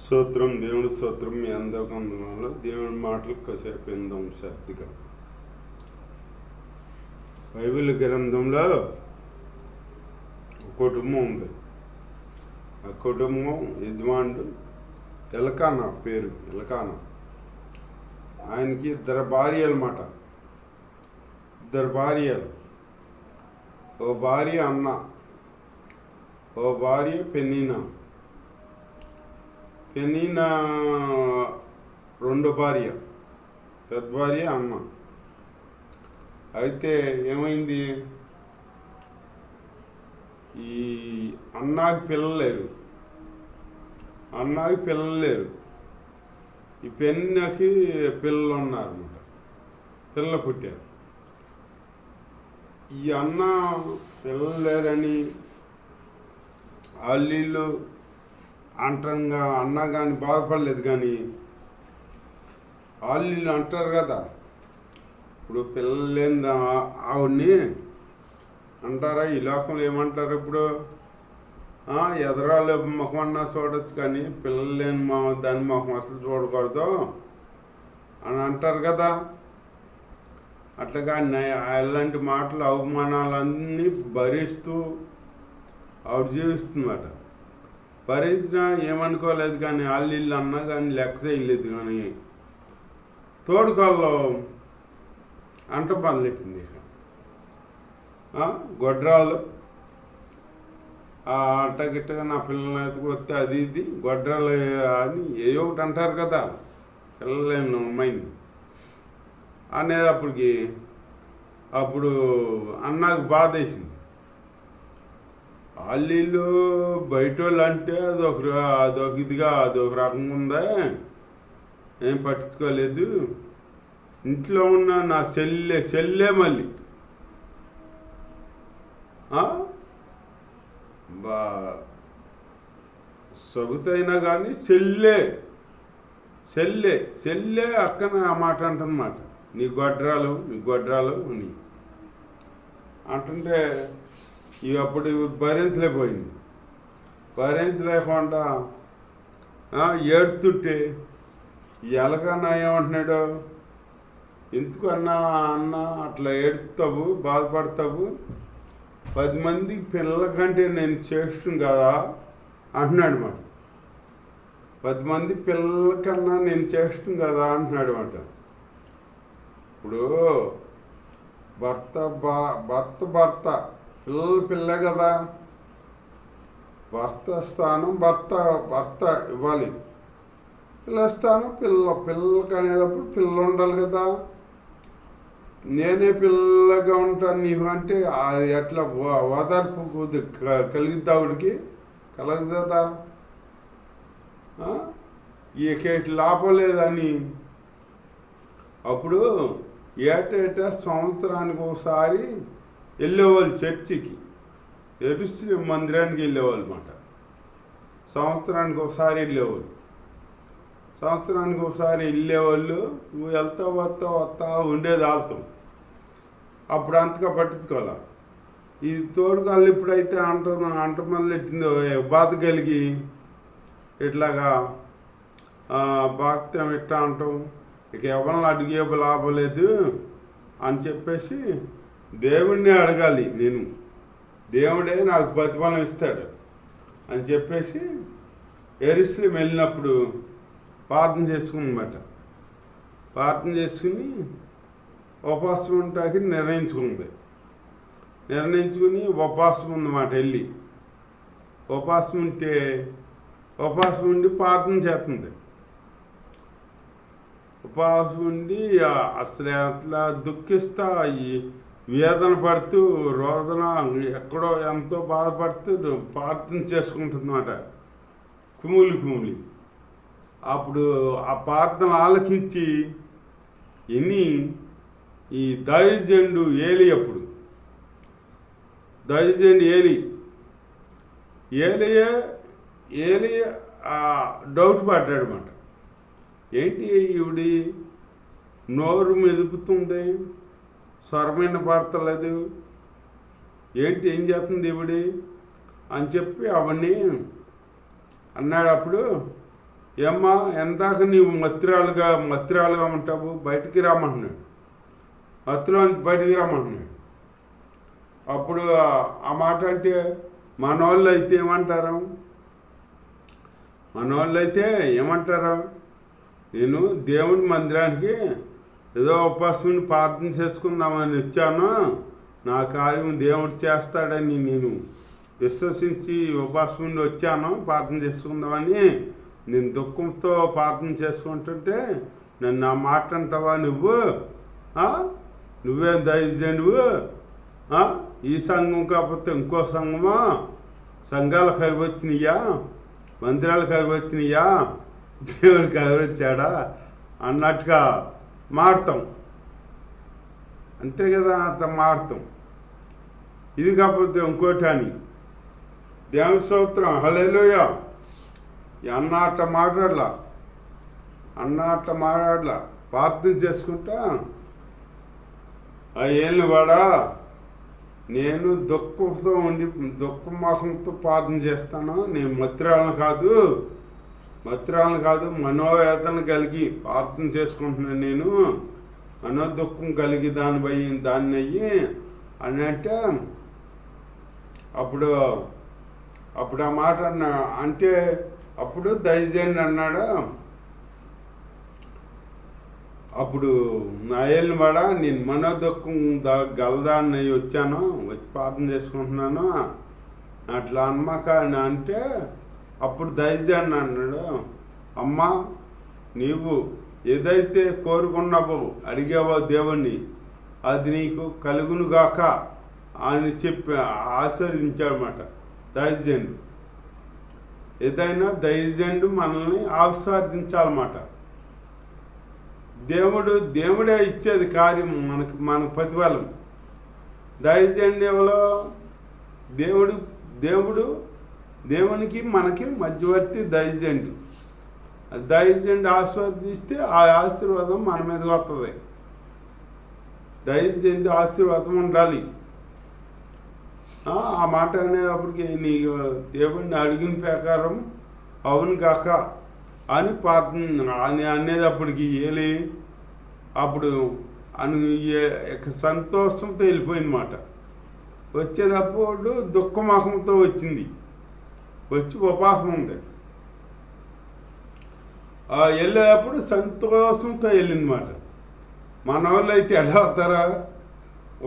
స్తోత్రం, దేవుడి స్తోత్రం. మీ అందరికి అందులో దేవుడి మాటలు కాసేపు విందాం శ్రద్ధగా. బైబిల్ గ్రంథంలో ఒక కుటుంబం ఉంది. ఆ కుటుంబం యజమానుడు ఎల్కానా, పేరు ఎల్కానా. ఆయనకి ఇద్దరు భార్యలు అన్నమాట. ఇద్దరు భార్యలు. ఓ భార్య అన్న, ఓ భార్య పెన్నీనా. పెన్నీనా రెండో భార్య, పెద్ద భార్య అన్న. అయితే ఏమైంది, ఈ అన్నకి పిల్లలు లేరు. ఈ పెన్నకి పిల్లలు ఉన్నారన్నమాట. పిల్లలు పుట్టారు. ఈ అన్న పిల్లలు లేరని వాళ్ళు అంటంగా అన్న కానీ బాధపడలేదు. కానీ వాళ్ళు అంటారు కదా, ఇప్పుడు పిల్లలు లేని ఆవిడ్ని అంటారా? ఈ లోకంలో ఏమంటారు ఇప్పుడు, ఎదరాలు ముఖం అన్నా చూడొచ్చు కానీ పిల్లలు లేని దాని ముఖం అసలు చూడకూడదు అని అంటారు కదా. అట్లాగా అలాంటి మాటలు, అవమానాలన్నీ భరిస్తూ ఆవిడ జీవిస్తుందన్నమాట. భరించినా ఏమనుకోలేదు. కానీ వాళ్ళు అన్నా కానీ లెక్క చేయలేదు. కానీ తోడుకాల్లో అంట పనిలెట్టింది. గొడ్రాలు అట్టగిట్టగా నా పిల్లల్ని ఎత్తుకొస్తే అది ఇది గొడ్రాలు అని ఏ ఒకటి అంటారు కదా, పిల్లలేను అమ్మాయిని అనేది. అప్పుడు అన్నకు బాధ వేసింది. వాళ్ళు బయట వాళ్ళు అంటే అదొక ఇదిగా అదొక రకంగా ఉందా, ఏం పట్టించుకోలేదు. ఇంట్లో ఉన్న నా సెల్లే మళ్ళీ సొగుతైనా కానీ సెల్లే అక్కన ఆ మాట అంటన్నమాట. నీ గొడ్రాలు అని అంటుంటే ఇవి అప్పుడు భరించలేకపోయింది. భరించలేకుండా ఏడుతుంటే ఎలాగన్నా ఏమంటున్నాడు, ఎందుకు అన్నా అట్లా ఏడుతావు, బాధపడతావు, 10 మంది పిల్లల కంటే నేను శ్రేష్ఠం కదా అంటున్నాడు మాట. 10 మంది పిల్లల కన్నా నేను శ్రేష్ఠం కదా అంటున్నాడు మాట. ఇప్పుడు భర్త పిల్లే కదా. భర్త స్థానం భర్త ఇవ్వాలి. పిల్ల స్థానం పిల్లలకి అనేటప్పుడు పిల్లలు ఉండాలి కదా. నేనే పిల్లగా ఉంటాను నీవు అంటే అది ఎట్లా ఓదార్పు కలిగిద్దా? ఆవిడికి కలగదు కదా. ఇక లాభం లేదని అప్పుడు ఏటేటా సంవత్సరానికి ఒకసారి వెళ్ళేవాళ్ళు చర్చికి, యెరూషలేము మందిరానికి వెళ్ళేవాళ్ళు అన్నమాట. సంవత్సరానికి ఒకసారి వెళ్ళేవాళ్ళు. నువ్వు వస్తా ఉండేది ఆల్తాం. అప్పుడు అంతగా పట్టించుకోవాలి. ఈ తోడుకాళ్ళు ఇప్పుడైతే అంట మళ్ళీ ఎట్టిందో బాధ కలిగి ఇట్లాగా భక్తం ఇట్లా అంటాం, ఇక ఎవరిని అడిగే లాభం లేదు అని చెప్పేసి దేవుడిని అడగాలి. నేను దేవుడే నాకు ప్రతిఫలం ఇస్తాడు అని చెప్పేసి యెరూషలేము వెళ్ళినప్పుడు ప్రార్థన చేసుకున్నమాట. ప్రార్థన చేసుకుని ఉపవాసం ఉంటాకి నిర్ణయించుకుని ఉపవాసం ఉందన్నమాట. వెళ్ళి ఉపవాసం ఉండి ప్రార్థన చేస్తుంది. ఉపవాసం ఉండి అసలు అట్లా దుఃఖిస్తా, ఈ వేదన పడుతూ రోదన ఎక్కడో ఎంతో బాధపడుతూ ప్రార్థన చేసుకుంటుందన్నమాట. కుమిలి అప్పుడు ఆ ప్రార్థన ఆలకించి ఈ దైవజనుడు ఏలి, అప్పుడు దైవజనుడు ఏలి డౌట్ పడ్డాడు అన్నమాట. ఏంటి ఈవిడి నోరు మెదుపుతుంది, స్వరమైన పడతలేదు, ఏం చేస్తుంది ఈవిడి అని చెప్పి అవన్నీ అన్నాడు. అప్పుడు ఏమ్మా ఎందాక నీవు మత్తురాలుగా ఉంటావు, బయటికి రమ్మంటున్నాడు. మత్తులో బయటికి రమ్మంటున్నాడు. అప్పుడు ఆ మాట అంటే మనోళ్ళు అయితే ఏమంటారు? నేను దేవుడి మందిరానికి ఏదో ఉపవాసం ప్రార్థన చేసుకుందామని వచ్చాను, నా కార్యం దేవుడు చేస్తాడని నేను విశ్వసించి ఉపవాసం వచ్చాను, ప్రార్థన చేసుకుందామని. నేను దుఃఖంతో ప్రార్థన చేసుకుంటుంటే నన్ను నా మాట అంటావా నువ్వేం దయచేయండి? ఈ సంఘం కాకపోతే ఇంకో సంఘమా? సంఘాలు కరిగి వచ్చినాయా? మందిరాలు కరిగి వచ్చినాయా? దేవుడు కరిగి వచ్చాడా అన్నట్టుగా మాడతాం. అంతే కదా, అట్లా మాడతాం. ఇది కాకపోతే ఇంకోటి అని దేవుని స్తోత్రం, హల్లెలూయా. అన్నట్ట మాట్లాడలా ప్రార్థన చేసుకుంటా ఏళ్ళు వాడా నేను దుఃఖంతో ఉండి దుఃఖమోహంతో ప్రార్థన చేస్తాను. నేను మత్తురాలను కాదు మనోవేదన కలిగి ప్రార్థన చేసుకుంటున్నాను. నేను మనోదుఖం కలిగి దాన్ని అయ్యి అని అంటే అప్పుడు ఆ మాట అంటే అప్పుడు దయచేయండి అన్నాడు. అప్పుడు నా ఏళ్ళని వాడా నేను మనోదుఖం గలదాన్ని వచ్చాను, వచ్చి ప్రార్థన చేసుకుంటున్నాను అట్లా అమ్మక అని అంటే అప్పుడు దయచేయండి అన్నాడు. అమ్మా, నీవు ఏదైతే కోరుకున్నావో అడిగావో దేవుణ్ణి, అది నీకు కలుగునుగాక అని చెప్పి ఆశీర్వదించాడనమాట. దయచేయండి, ఏదైనా దయచేయండి మనల్ని ఆశీర్వదించాలన్నమాట. దేవుడే ఇచ్చేది కార్యం మనకు ప్రతిఫలం. దయచేయండి ఎవరో దేవునికి మనకి మధ్యవర్తి దయచేయండి ఆశీర్వదిస్తే ఆ ఆశీర్వాదం మన మీదకి వస్తుంది. దయచేయండి ఆశీర్వాదం ఉండాలి. ఆ మాట అనేటప్పటికి నీకు దేవుడిని అడిగిన ప్రకారం అవును కాక అని ప్రార్థన అనేటప్పటికి అప్పుడు సంతోషంతో వెళ్ళిపోయిందన్నమాట. వచ్చేటప్పుడు దుఃఖమోహంతో వచ్చి ఉపాసం ఉంది. వెళ్ళేటప్పుడు సంతోషంతో వెళ్ళిందన్నమాట. మన వాళ్ళు అయితే ఎలా వస్తారా?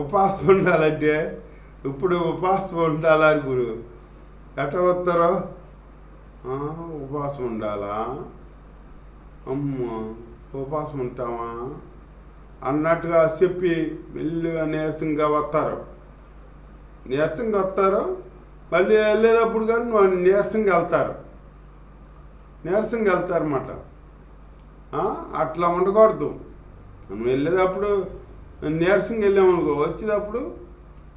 ఉపాసం ఉండాలంటే ఇప్పుడు ఉపాసం ఉండాలా? ఇప్పుడు ఎట్లా వస్తారో ఉపవాసం ఉండాలా? అమ్మ ఉపవాసం ఉంటామా అన్నట్టుగా చెప్పి మెల్లిగా నీరసంగా వస్తారు. మళ్ళీ వెళ్ళేటప్పుడు కానీ నీరసంగా వెళ్తారన్నమాట. అట్లా ఉండకూడదు. మనం వెళ్ళేటప్పుడు నీరసంగా వెళ్ళామనుకో, వచ్చేటప్పుడు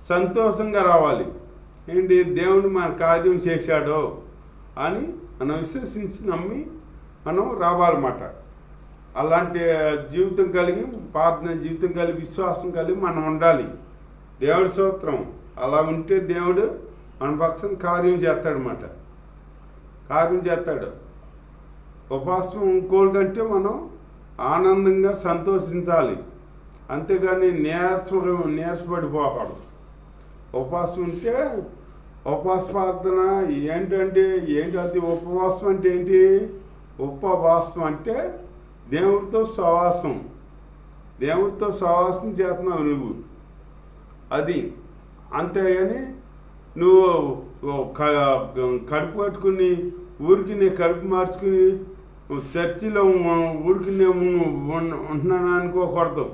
సంతోషంగా రావాలి. ఏంటి, దేవుడు మన కార్యం చేశాడో అని మనం విశ్వసించి నమ్మి మనం రావాలన్నమాట. అలాంటి జీవితం కలిగి, ప్రార్థన జీవితం కలిగి, విశ్వాసం కలిగి మనం ఉండాలి. దేవుడి స్తోత్రం. అలా ఉంటే దేవుడు మన పక్షం కార్యం చేస్తాడు. ఉపవాసం ఇంకోటికంటే మనం ఆనందంగా సంతోషించాలి, అంతేగాని నీరసపడిపోకూడదు. ఉపవాసం ఉంటే ఉపవాస ప్రార్థన ఏంటి అది? ఉపవాసం అంటే ఏంటి? ఉపవాసం అంటే దేవుడితో సహవాసం చేస్తున్నావు నువ్వు, అది. అంతేగాని నువ్వు కడుపు కట్టుకుని ఊరికి నీ కడుపు మార్చుకుని చర్చిలో ఊరికి ఉంటున్నాను అనుకోకూడదు.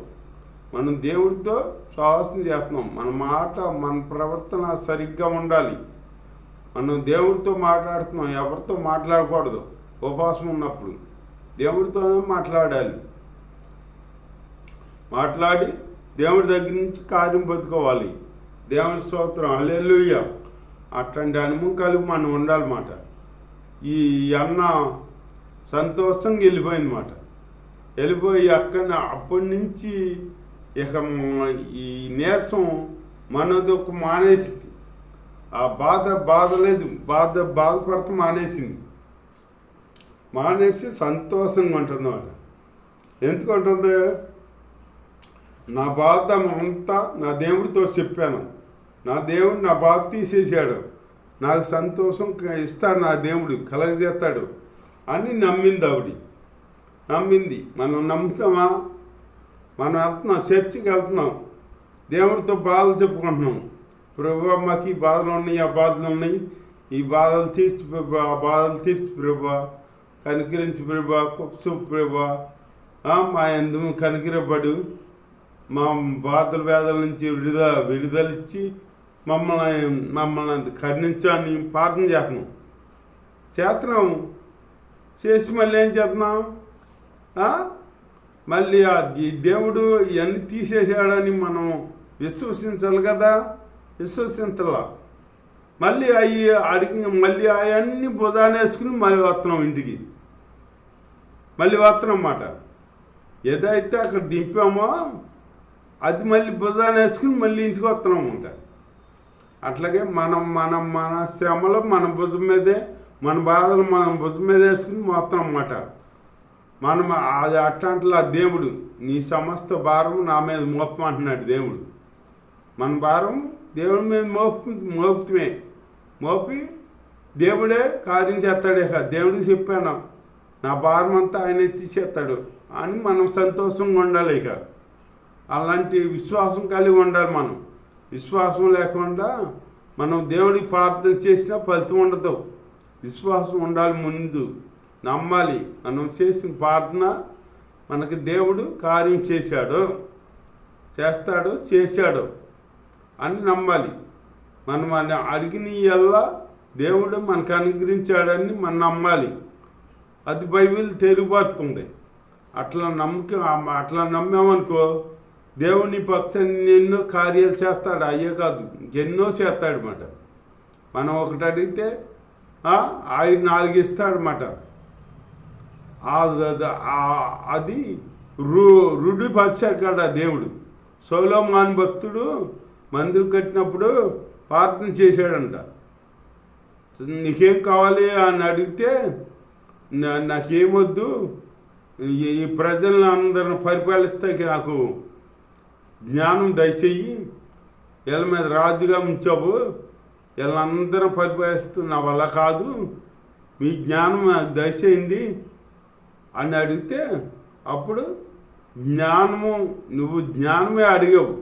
మనం దేవుడితో సహవాసం చేస్తున్నాం. మన మాట, మన ప్రవర్తన సరిగ్గా ఉండాలి. మనం దేవుడితో మాట్లాడుతున్నాం, ఎవరితో మాట్లాడకూడదు. ఉపవాసం ఉన్నప్పుడు దేవుడితోనే మాట్లాడి దేవుడి దగ్గర నుంచి కార్యం బతుకోవాలి. దేవుడి స్తోత్రం, హల్లెలూయా. అట్లాంటి అనుభవం కలిగి మనం ఉండాలన్నమాట. ఈ అన్న సంతోషంగా వెళ్ళిపోయి అప్పటి నుంచి ఇక ఈ నీరసం మనదొక మానేసింది. ఆ బాధపడతా మానేసింది. మానేసి సంతోషంగా ఉంటుంది వాడు. ఎందుకు ఉంటుంది? నా బాధ అంతా నా దేవుడితో చెప్పాను, నా దేవుడు నా బాధ తీసేశాడు, నాకు సంతోషం ఇస్తాడు, నా దేవుడు కలగజేస్తాడు అని నమ్మింది ఆవిడ. నమ్మింది. మనం నమ్ముతామా? మనం వెళ్తున్నాం, చర్చికి వెళ్తున్నాం, దేవుడితో బాధలు చెప్పుకుంటున్నాం. ప్రభు మాకు ఈ బాధలు ఉన్నాయి, ఆ బాధలు ఉన్నాయి, ఈ బాధలు తీర్చి ప్రభా, ఆ బాధలు తీర్చి ప్రభా, కనికరించి ప్రభా, కుప్సు ప్రభా, మా ఎందుకు కనికరపడు, మా బాధల వేదల నుంచి విడుదలిచ్చి మమ్మల్ని కరుణించని ప్రార్థన చేస్తున్నాం. చేసి మళ్ళీ ఏం చేస్తున్నాం? మళ్ళీ ఈ దేవుడు ఇవన్నీ తీసేసాడని మనం విశ్వసించాలి కదా. విశ్వసించాల. మళ్ళీ అవి అడిగి మళ్ళీ అవన్నీ బుధానేసుకుని మళ్ళీ వస్తున్నాం ఇంటికి. మళ్ళీ వస్తున్నాం అన్నమాట. ఏదైతే అక్కడ దింపామో అది మళ్ళీ బుధానేసుకుని మళ్ళీ ఇంటికి వస్తున్నాం అన్నమాట. అట్లాగే మన శ్రమలు మన భుజం మీదే, మన బాధలు మన భుజం మీద వేసుకుని వస్తున్నాం అన్నమాట. మనం అది అట్లాంటిలా దేవుడు నీ సమస్త భారం నా మీద మోపమంటున్నాడు దేవుడు. మన భారం దేవుడి మీద మోపుతమే. మోపి దేవుడే కార్యం చేస్తాడే కాదు. దేవుడికి చెప్పాను నా భారం అంతా ఆయన ఎత్తిచేస్తాడు అని మనం సంతోషంగా ఉండాలి. ఇక అలాంటి విశ్వాసం కలిగి ఉండాలి. మనం విశ్వాసం లేకుండా మనం దేవుడికి ప్రార్థన చేసినా ఫలితం ఉండదు. విశ్వాసం ఉండాలి. ముందు నమ్మాలి. మనం చేసిన ప్రార్థన మనకి దేవుడు కార్యం చేశాడు అని నమ్మాలి. మనం అడిగిన ఎల్లా దేవుడు మనకు అనుగ్రహించాడని మనం నమ్మాలి. అది బైబిల్ తెలియబడుతుంది. అట్లా నమ్మామనుకో దేవుని పక్షాన్ని ఎన్నో కార్యాలు చేస్తాడు. అయ్యే కాదు, ఎన్నో చేస్తాడనమాట. మనం ఒకటి అడిగితే ఆయన 4 ఇస్తాడనమాట. అది రుడిపరిచాడు కదా దేవుడు. సొలొమోను భక్తుడు మందిరం కట్టినప్పుడు ప్రార్థన చేశాడంట. నీకేం కావాలి అని అడిగితే నాకేమొద్దు, ఈ ప్రజలను అందరిని పరిపాలిస్తే నాకు జ్ఞానం దయచేయి, వీళ్ళ మీద రాజుగా ఉంచావు, వీళ్ళందరూ పరిపాలిస్తూ నా వల్ల కాదు, మీ జ్ఞానం నాకు దయచేయండి అని అడిగితే అప్పుడు నువ్వు జ్ఞానమే అడిగావు,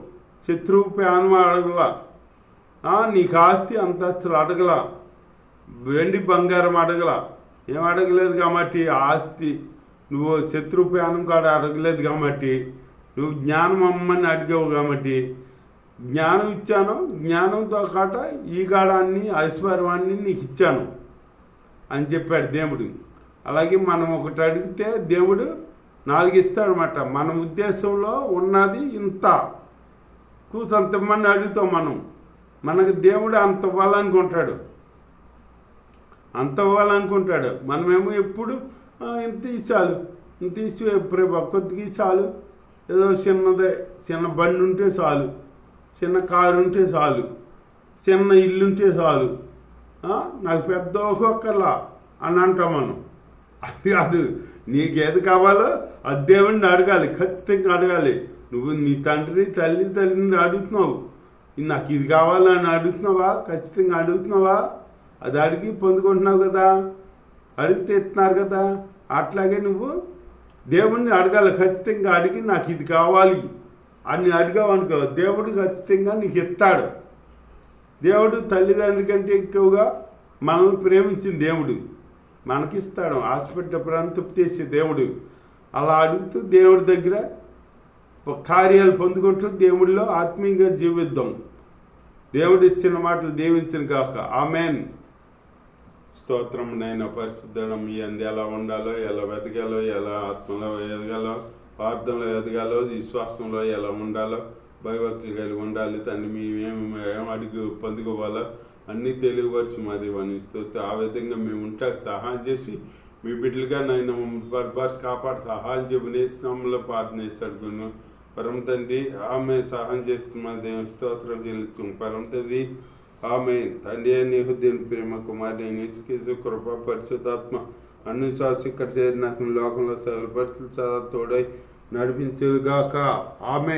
శత్రువు ప్యానం అడగలా, నీకు ఆస్తి అంతస్తులు అడగలా, వెండి బంగారం అడగలా, ఏం అడగలేదు కాబట్టి ఆస్తి నువ్వు శత్రువు ప్యానం కాడ అడగలేదు కాబట్టి నువ్వు జ్ఞానం అమ్మని అడిగావు కాబట్టి జ్ఞానం ఇచ్చాను, జ్ఞానంతో కాట ఈ కాడాన్ని ఐశ్వర్యాన్ని నీకు ఇచ్చాను అని చెప్పాడు దేవుడు. అలాగే మనం ఒకటి అడిగితే దేవుడు 4 ఇస్తాడనమాట. మన ఉద్దేశంలో ఉన్నది ఇంత కూతంతమంది అడుగుతాం మనకు దేవుడు అంత ఇవ్వాలనుకుంటాడు. మనమేమో ఎప్పుడు ఇంత ఇచ్చాలు, ఇంత ఇచ్చి కొద్దిగా ఇచ్చాలు, ఏదో చిన్న బండి ఉంటే చాలు, చిన్న కారు ఉంటే చాలు, చిన్న ఇల్లు ఉంటే చాలు, నాకు పెద్ద ఒక్కొక్కలా అని అంటాం మనం. అది కాదు. నీకేది కావాలో అది దేవుడిని అడగాలి, ఖచ్చితంగా అడగాలి. నువ్వు నీ తల్లిని అడుగుతున్నావు, నాకు ఇది కావాలని అడుగుతున్నావా? ఖచ్చితంగా అడుగుతున్నావా? అది అడిగి పొందుకుంటున్నావు కదా, అడిగితే ఇస్తున్నారు కదా. అట్లాగే నువ్వు దేవుడిని అడగాలి, ఖచ్చితంగా అడిగి నాకు ఇది కావాలి అని అడిగావు అనుకో, దేవుడు ఖచ్చితంగా నీకు ఇస్తాడు. దేవుడు తల్లిదండ్రుల కంటే ఎక్కువగా మనల్ని ప్రేమించిన దేవుడు మనకిస్తాడు, హాస్పిటల్ ప్రాంతం చేసే దేవుడు. అలా అడుగుతూ దేవుడి దగ్గర కార్యాలు పొందుకుంటూ దేవుడిలో ఆత్మీయంగా జీవిద్దాం. దేవుడు ఇచ్చిన మాటలు దీవించిన కాక. ఆమెన్. స్తోత్రం. నైనా పరిశుద్ధం మీ అంది ఎలా ఉండాలో, ఎలా వెతగాలో, ఎలా ఆత్మలో ఎదగాలో, ప్రార్థనలో ఎదగాలో, విశ్వాసంలో ఎలా ఉండాలో, భయభక్తులు కలిగి ఉండాలి. తండ్రి మేము ఏం అడిగి పొందుకోవాలో అన్నీ తెలియపరచు మా దేవాన్ని స్తోత్రం. ఆ విధంగా మేము ఉంటాకి సహాయం చేసి మీ బిడ్డలుగా నాయన మమ్మల్ని కాపాడు సహాయం చెప్పినేసినాంలో ప్రార్థన చేస్తాడుకున్నాం. పరమ తండ్రి ఆమె సహాయం చేస్తున్న దేవుని స్తోత్రం చెల్లిస్తాం. పరమ తండ్రి ఆమె తండ్రి నీకు దేవుని ప్రేమ కుమారి నేసుకేసు కృప పరిశుద్ధాత్మ అన్ని శ్వాస ఇక్కడ చేరి నాకు లోకంలో సగల పరిస్థితులు చాలా తోడై నడిపించుగాక ఆమె